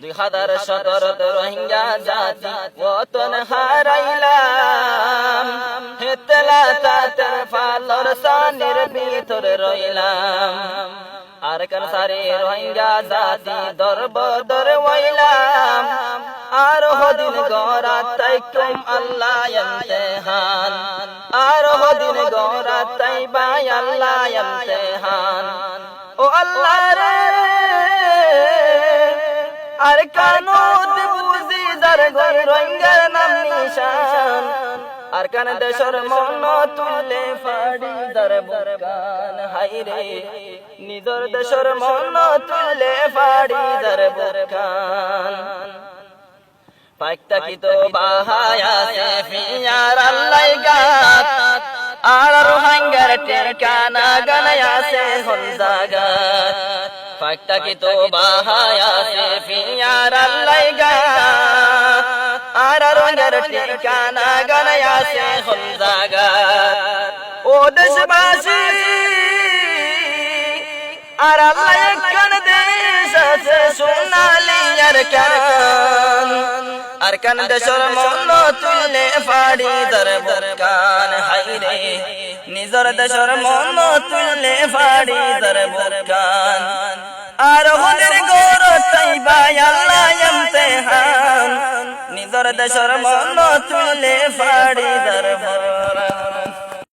2017 রোহিঙ্গা জাতি ওতন হারাইলাম, হেতলা তাতের ফালর সানির ভিতরে রইলাম। আর কান সারে রোহিঙ্গা জাতি দরবদর হইলাম, আর হদিন গরাত তাইকুম আল্লাহ ইমতিহান, আর হদিন গরাত তাইবাই আল্লাহ ইমতিহান। ও আল্লাহ রে আর কানুত বুঝি যার গই রোহিঙ্গার নাম নিশান, আর কান দেশর মন তুলে ফাড়ি যার বুরকান। হাইরে নিজর দেশর মন তুলে ফাড়ি যার বুরকান। পাইকটা কি তো বাহায়া সে ফিয়ার আল্লাহ গাত, আর রোহিঙ্গার টেকানা গানায়া সে হল জাগাত। পাইকটা কি তো বাহায়া সে ফিয়ার আল্লাহ গাত, আর রোহিঙ্গার টেকানা গানায়া সে হল জাগাত। ও দেশবাসী আর আল্লাহ একখান দেশ আছে সোনালি আর কান, আর কান দেশর মন তুলে ফাড়ি যার বুরকান। হাইরে নিজর দেশর মন তুলে ফাড়ি যার বুরকান। আর হদের গৌরব তাইবাই আল্লাহ ইমতিহান, নিজর দেশর মন তুলে ফাড়ি যার বুরকান।